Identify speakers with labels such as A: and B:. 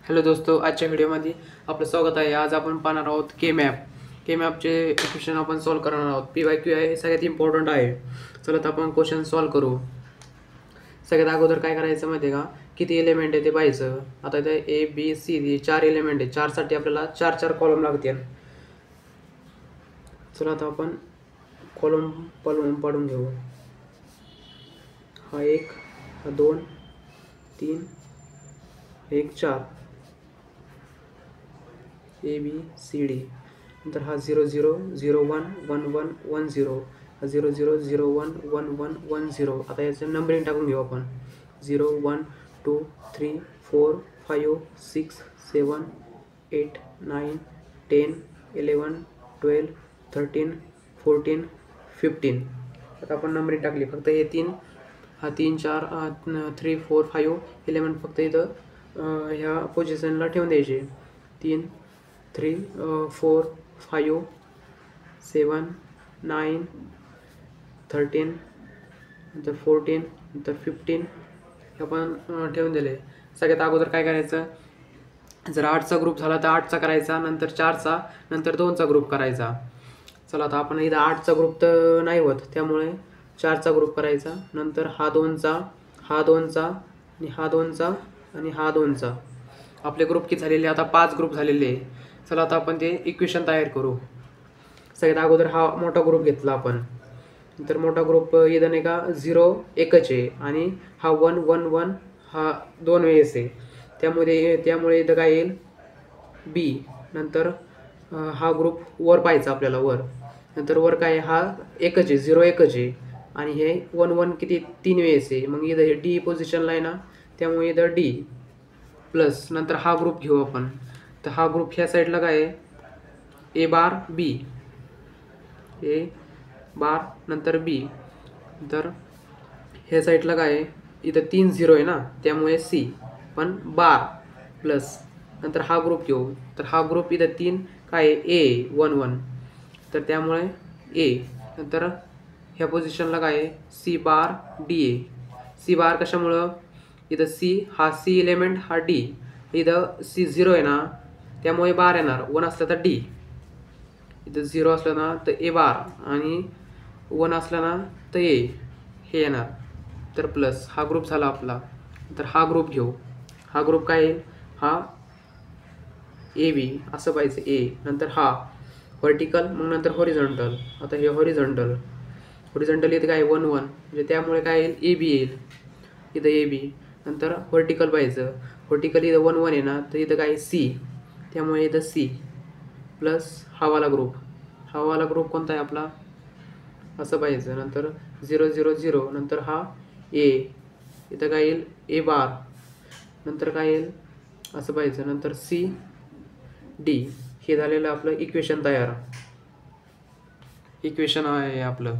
A: Hello दोस्तों, आजच्या व्हिडिओमध्ये आपलं स्वागत आहे। आज आपण पाहणार आहोत के मॅपचे इक्वेशन आपण सॉल्व करणार आहोत। PYQ आहे, सगळ्यात इम्पॉर्टंट आहे। चला तर आपण क्वेश्चन सॉल्व करू। सगळ्यात अगोदर काय करायचं माहिती आहे का, किती एलिमेंट आहे ते पाहायचं। आता इथे ए बी सी 4 एलिमेंट आहे, 4 साठी आपल्याला 4 कॉलम लागतील। चला आता आपण कॉलम पाडून घेऊ। हा 1, हा 2, 3, 1 4 ए बी सी डी। नंतर हा 0 0 0 1 1 1 1 0, हा 0 0 0 1 1 1 1 0। आता याचं नंबरिंग टाकून घेऊ आपण। 0 1 2 3 4 5 6 7 8 9 10 11 12 13 14 15। आता आपण नंबरिंग टाकली, फक्त हे 3 हा 3 4 3 4 5 एलिमेंट फक्त इथं ह्या पोझिशनला ठेवून द्यायचे। 3 3 4 5 7 9 13 नंतर 14 नंतर 15 आपण ठेवून दिले। सगळ्यात अगोदर काय करायचं, जर 8चा ग्रुप झाला तर 8चा करायचा, नंतर 4चा, नंतर 2चा ग्रुप करायचा। चला आता आपण इथं 8चा ग्रुप तर नाही होत, त्यामुळे 4चा ग्रुप करायचा। नंतर हा 2चा, हा 2चा आणि हा 2चा आणि हा 2चा। आपले ग्रुप किती झालेले, आता 5 ग्रुप झालेले। चला आता आपण ते इक्वेशन तयार करू। सगळ्यात अगोदर हा मोठा ग्रुप घेतला आपण, नंतर मोठा ग्रुप इथं नाही का 0 एकच आहे आणि हा 1 1 1 हा 2 वेळेस आहे, त्यामुळे इथं काय येईल बी। नंतर हा ग्रुप वर पाहायचा आपल्याला, वर नंतर वर काय हा एकच आहे, 0 एकच आहे आणि हे 1 1 किती 3 वेळेस आहे, मग इथं डी पोझिशनला आहे ना, त्यामुळे इथं डी प्लस। नंतर हा ग्रुप घेऊ आपण, तर हा ग्रुप ह्या साईडला काय आहे ए बार बी, ए बार नंतर बी। तर ह्या साईडला काय आहे, इथं 3 0 आहे ना, त्यामुळे सी पण बार प्लस। नंतर हा ग्रुप घेऊ, तर हा ग्रुप इथं 3 काय आहे ए 1 1, तर त्यामुळे ए। नंतर ह्या पोझिशनला काय आहे सी बार डी आहे। सी बार कशामुळं, इथं सी एलिमेंट हा डी, इथं सी 0 आहे ना, त्यामुळे बार येणार, 1 असलं तर डी, इथं 0 असलं ना तर ए बार आणि 1 असलं ना तर ए हे येणार, तर प्लस। हा ग्रुप झाला आपला। तर हा ग्रुप घेऊ, हा ग्रुप काय आहे, हा ए बी असं पाहिजे ए, नंतर हा व्हर्टिकल, मग नंतर हॉरिझॉन्टल। आता हे हॉरिझॉन्टल इथं काय 1 1, म्हणजे त्यामुळे काय येईल ए बी येईल, इथं ए बी। नंतर व्हर्टिकल पाहिजे, व्हर्टिकल इथं 1 1 आहे ना, तर इथं काय सी, त्यामुळे इथं सी प्लस हावाला ग्रुप कोणता आहे आपला, असं पाहिजे। नंतर 0 0 0 नंतर हा ए, इथं काय येईल ए बार, नंतर काय येईल असं पाहिजे, नंतर सी डी। हे झालेलं आपलं इक्वेशन तयार, इक्वेशन आहे आपलं।